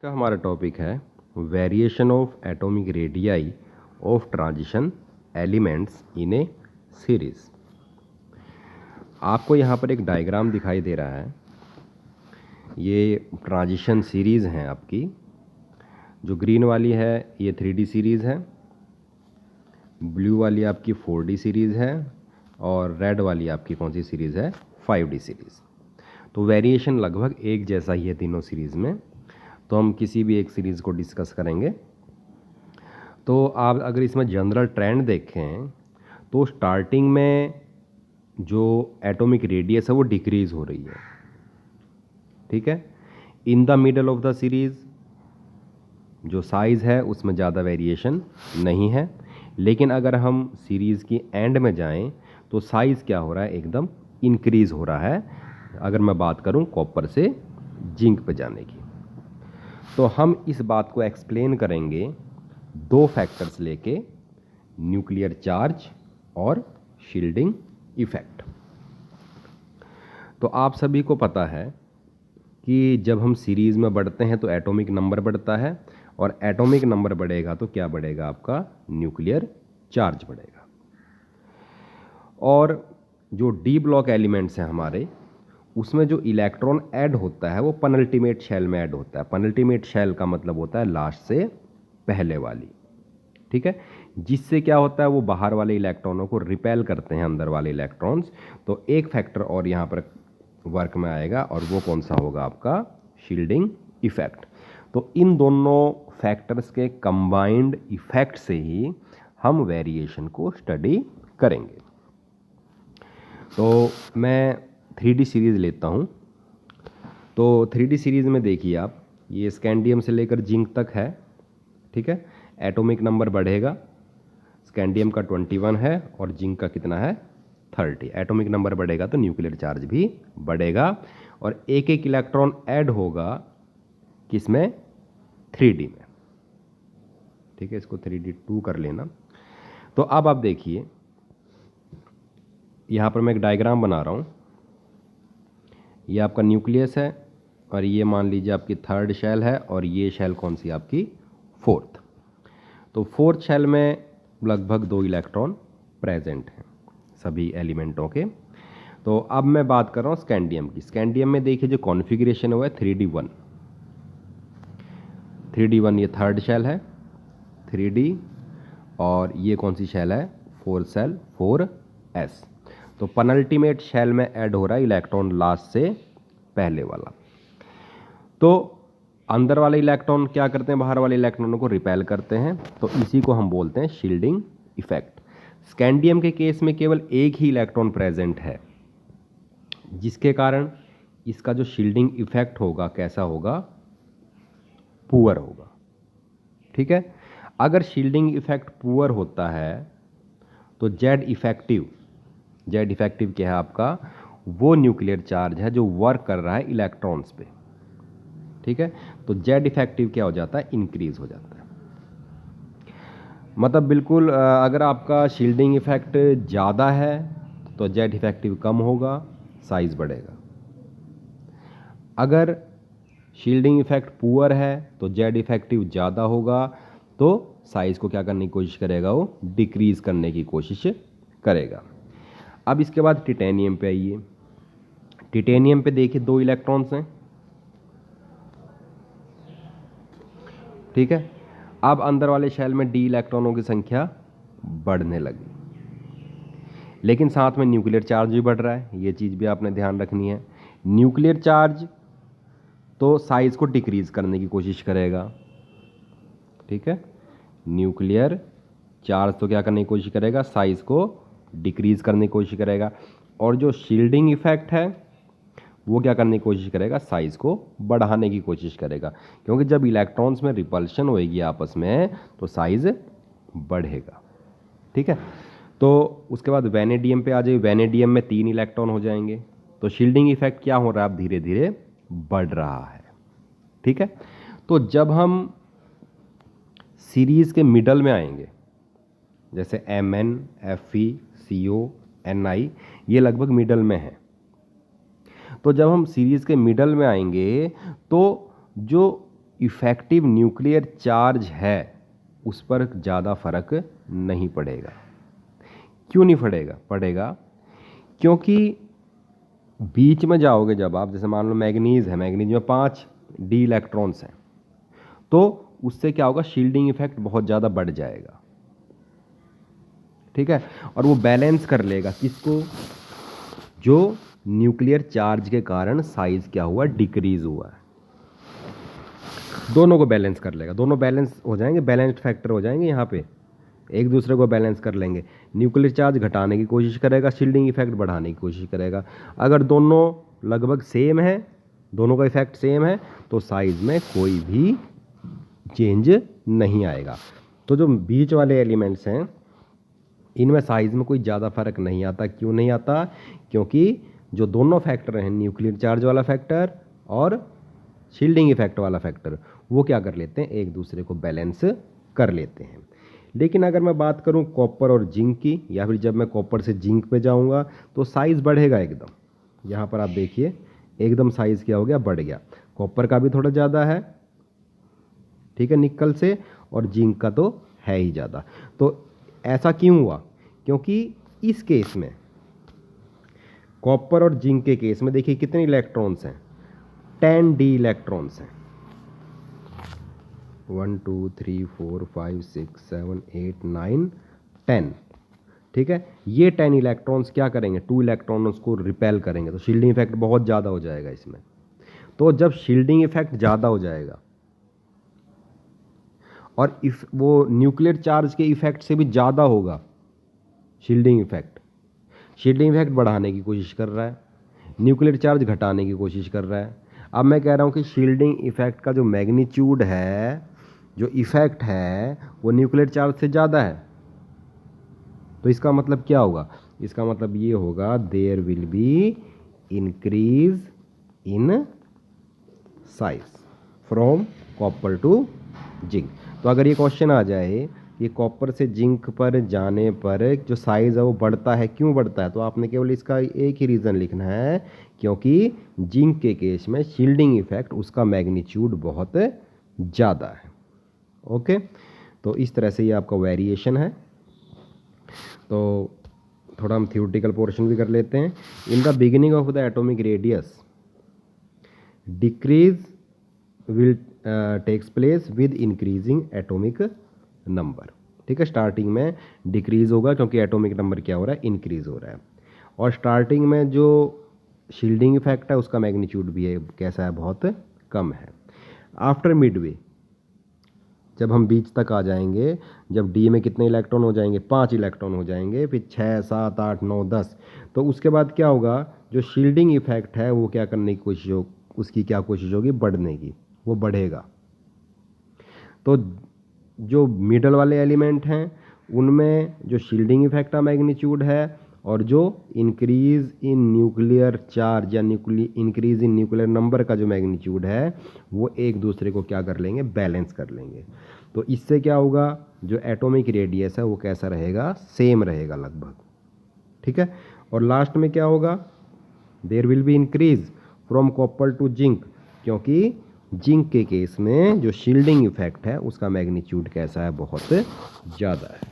का हमारा टॉपिक है variation of atomic radii of transition elements in A series. आपको यहाँ पर एक डायग्राम दिखाई दे रहा है। ये ट्रांजिशन सीरीज़ हैं आपकी। जो ग्रीन वाली है ये 3D सीरीज़ है, ब्लू वाली आपकी 4D सीरीज़ है और रेड वाली आपकी कौन सी सीरीज़ है, 5D सीरीज़। तो वेरिएशन लगभग एक जैसा ही है तीनों सीरीज़ में। तो हम किसी भी एक सीरीज़ को डिस्कस करेंगे। तो आप अगर इसमें जनरल ट्रेंड देखें तो स्टार्टिंग में जो एटॉमिक रेडियस है वो डिक्रीज़ हो रही है, ठीक है। In the middle of the series जो साइज़ है उसमें ज़्यादा वेरिएशन नहीं है, लेकिन अगर हम सीरीज़ की एंड में जाएं तो साइज़ क्या हो रहा है, एकदम इंक्रीज़ हो रहा है। अगर मैं बात करूं कॉपर से जिंक पे जाने की, तो हम इस बात को एक्सप्लेन करेंगे दो फैक्टर्स लेके, न्यूक्लियर चार्ज और शील्डिंग इफेक्ट। तो आप सभी को पता है कि जब हम सीरीज़ में बढ़ते हैं तो एटॉमिक नंबर बढ़ता है, और एटॉमिक नंबर बढ़ेगा तो क्या बढ़ेगा, आपका न्यूक्लियर चार्ज बढ़ेगा। और जो डी ब्लॉक एलिमेंट्स हैं हमारे, उसमें जो इलेक्ट्रॉन ऐड होता है वो पेनल्टीमेट शेल में ऐड होता है। पेनल्टीमेट शेल का मतलब होता है लास्ट से पहले वाली, ठीक है। जिससे क्या होता है, वो बाहर वाले इलेक्ट्रॉनों को रिपेल करते हैं अंदर वाले इलेक्ट्रॉन्स। तो एक फैक्टर और यहाँ पर वर्क में आएगा, और वो कौन सा होगा, आपका शील्डिंग इफेक्ट। तो इन दोनों फैक्टर्स के कंबाइंड इफेक्ट से ही हम वेरिएशन को स्टडी करेंगे। तो मैं 3D सीरीज़ लेता हूँ। तो 3D सीरीज़ में देखिए आप, ये स्कैंडियम से लेकर जिंक तक है, ठीक है। एटॉमिक नंबर बढ़ेगा, स्कैंडियम का 21 है और जिंक का कितना है, 30। एटॉमिक नंबर बढ़ेगा तो न्यूक्लियर चार्ज भी बढ़ेगा, और एक एक इलेक्ट्रॉन ऐड होगा किसमें, 3D में, ठीक है। इसको 3D2 कर लेना। तो अब आप देखिए, यहाँ पर मैं एक डायग्राम बना रहा हूँ। ये आपका न्यूक्लियस है, और ये मान लीजिए आपकी थर्ड शेल है, और ये शेल कौन सी, आपकी फोर्थ। तो फोर्थ शेल में लगभग 2 इलेक्ट्रॉन प्रेजेंट हैं सभी एलिमेंटों के। तो अब मैं बात कर रहा हूँ स्कैंडियम की। स्कैंडियम में देखिए जो कॉन्फ़िगरेशन हुआ है 3D1। 3D1 ये थर्ड शेल है, 3D, और ये कौन सी शेल है, 4 शेल 4s। तो पेनल्टीमेट शेल में ऐड हो रहा है इलेक्ट्रॉन लास्ट से पहले वाला। तो अंदर वाले इलेक्ट्रॉन क्या करते हैं, बाहर वाले इलेक्ट्रॉनों को रिपेल करते हैं। तो इसी को हम बोलते हैं शील्डिंग इफेक्ट। स्कैंडियम के केस में केवल एक ही इलेक्ट्रॉन प्रेजेंट है, जिसके कारण इसका जो शील्डिंग इफेक्ट होगा कैसा होगा, पुअर होगा, ठीक है। अगर शील्डिंग इफेक्ट पुअर होता है तो जेड इफेक्टिव क्या है आपका, वो न्यूक्लियर चार्ज है जो वर्क कर रहा है इलेक्ट्रॉन्स पे, ठीक है। तो जेड इफेक्टिव क्या हो जाता है, इंक्रीज हो जाता है। मतलब बिल्कुल अगर आपका शील्डिंग इफेक्ट ज़्यादा है तो जेड इफेक्टिव कम होगा, साइज बढ़ेगा। अगर शील्डिंग इफेक्ट पुअर है तो जेड इफेक्टिव ज़्यादा होगा, तो साइज को क्या करने की कोशिश करेगा, वो डिक्रीज करने की कोशिश करेगा। अब इसके बाद टिटेनियम पे आइए। टिटेनियम पे देखिए 2 इलेक्ट्रॉन्स हैं, ठीक है। अब अंदर वाले शेल में डी इलेक्ट्रॉनों की संख्या बढ़ने लगी, लेकिन साथ में न्यूक्लियर चार्ज भी बढ़ रहा है। ये चीज़ भी आपने ध्यान रखनी है। न्यूक्लियर चार्ज तो साइज को डिक्रीज करने की कोशिश करेगा, ठीक है। न्यूक्लियर चार्ज तो क्या करने की कोशिश करेगा, साइज को डिक्रीज करने की कोशिश करेगा। और जो शील्डिंग इफेक्ट है वो क्या करने की कोशिश करेगा, साइज को बढ़ाने की कोशिश करेगा, क्योंकि जब इलेक्ट्रॉन्स में रिपल्शन होएगी आपस में तो साइज बढ़ेगा, ठीक है। तो उसके बाद वेनेडियम पे आ जाइए। वेनेडियम में 3 इलेक्ट्रॉन हो जाएंगे। तो शील्डिंग इफेक्ट क्या हो रहा है, अब धीरे धीरे बढ़ रहा है, ठीक है। तो जब हम सीरीज के मिडल में आएंगे, जैसे Mn, Fe, CO, Ni, ये लगभग मिडल में है। तो जब हम सीरीज के मिडल में आएंगे तो जो इफ़ेक्टिव न्यूक्लियर चार्ज है उस पर ज़्यादा फर्क नहीं पड़ेगा। क्यों नहीं पड़ेगा? क्योंकि बीच में जाओगे जब आप, जैसे मान लो मैग्नीज है, मैग्नीज में 5 डी इलेक्ट्रॉन्स हैं, तो उससे क्या होगा, शील्डिंग इफेक्ट बहुत ज़्यादा बढ़ जाएगा। ठीक है, और वो बैलेंस कर लेगा किसको, जो न्यूक्लियर चार्ज के कारण साइज क्या हुआ, डिक्रीज हुआ है, दोनों को बैलेंस कर लेगा। दोनों बैलेंस हो जाएंगे, बैलेंस्ड फैक्टर हो जाएंगे, यहाँ पे एक दूसरे को बैलेंस कर लेंगे। न्यूक्लियर चार्ज घटाने की कोशिश करेगा, शील्डिंग इफेक्ट बढ़ाने की कोशिश करेगा। अगर दोनों लगभग सेम है, दोनों का इफेक्ट सेम है, तो साइज में कोई भी चेंज नहीं आएगा। तो जो बीच वाले एलिमेंट्स हैं इनमें साइज में कोई ज़्यादा फर्क नहीं आता। क्यों नहीं आता? क्योंकि जो दोनों फैक्टर हैं, न्यूक्लियर चार्ज वाला फैक्टर और शील्डिंग इफेक्ट वाला फैक्टर, वो क्या कर लेते हैं, एक दूसरे को बैलेंस कर लेते हैं। लेकिन अगर मैं बात करूं कॉपर और जिंक की, या फिर जब मैं कॉपर से जिंक पे जाऊंगा तो साइज़ बढ़ेगा एकदम। यहाँ पर आप देखिए एकदम साइज़ क्या हो गया, बढ़ गया। कॉपर का भी थोड़ा ज़्यादा है, ठीक है, निकल से, और जिंक का तो है ही ज़्यादा। तो ऐसा क्यों हुआ? क्योंकि इस केस में, कॉपर और जिंक के केस में देखिए कितने इलेक्ट्रॉन्स हैं, 10 डी इलेक्ट्रॉन्स हैं। 1 2 3 4 5 6 7 8 9 10, ठीक है। ये 10 इलेक्ट्रॉन्स क्या करेंगे, 2 इलेक्ट्रॉन्स को रिपेल करेंगे, तो शील्डिंग इफेक्ट बहुत ज़्यादा हो जाएगा इसमें। तो जब शील्डिंग इफेक्ट ज़्यादा हो जाएगा और इफ वो न्यूक्लियर चार्ज के इफेक्ट से भी ज़्यादा होगा शील्डिंग इफेक्ट बढ़ाने की कोशिश कर रहा है, न्यूक्लियर चार्ज घटाने की कोशिश कर रहा है। अब मैं कह रहा हूँ कि शील्डिंग इफेक्ट का जो मैग्नीट्यूड है, जो इफेक्ट है, वो न्यूक्लियर चार्ज से ज़्यादा है। तो इसका मतलब क्या होगा? इसका मतलब ये होगा, there will be increase in size from copper to zinc. तो अगर ये क्वेश्चन आ जाए कि कॉपर से जिंक पर जाने पर जो साइज़ है वो बढ़ता है, क्यों बढ़ता है, तो आपने केवल इसका एक ही रीज़न लिखना है, क्योंकि जिंक के केस में शील्डिंग इफेक्ट, उसका मैग्नीट्यूड बहुत ज़्यादा है। ओके, तो इस तरह से ये आपका वेरिएशन है। तो थोड़ा हम थ्योरेटिकल पोर्शन भी कर लेते हैं। In the beginning of the atomic radius decrease will takes place with increasing atomic number. ठीक है, स्टार्टिंग में डिक्रीज होगा क्योंकि एटॉमिक नंबर क्या हो रहा है, इंक्रीज हो रहा है। और स्टार्टिंग में जो शील्डिंग इफेक्ट है उसका मैग्नीट्यूड भी है, कैसा है, बहुत कम है। आफ्टर मिडवे, जब हम बीच तक आ जाएंगे, जब डी में कितने इलेक्ट्रॉन हो जाएंगे, 5 इलेक्ट्रॉन हो जाएंगे, फिर 6 7 8 9 10, तो उसके बाद क्या होगा, जो शील्डिंग इफेक्ट है वो क्या करने की कोशिश हो, उसकी क्या कोशिश होगी, बढ़ने की, वो बढ़ेगा। तो जो मिडल वाले एलिमेंट हैं उनमें जो शील्डिंग इफेक्ट का मैग्नीट्यूड है और जो इंक्रीज इन न्यूक्लियर चार्ज या इंक्रीज इन न्यूक्लियर नंबर का जो मैग्नीट्यूड है, वो एक दूसरे को क्या कर लेंगे, बैलेंस कर लेंगे। तो इससे क्या होगा, जो एटॉमिक रेडियस है वो कैसा रहेगा, सेम रहेगा लगभग। ठीक है, और लास्ट में क्या होगा, there will be increase from copper to zinc, क्योंकि जिंक के केस में जो शील्डिंग इफेक्ट है उसका मैग्नीट्यूड कैसा है, बहुत ज़्यादा है।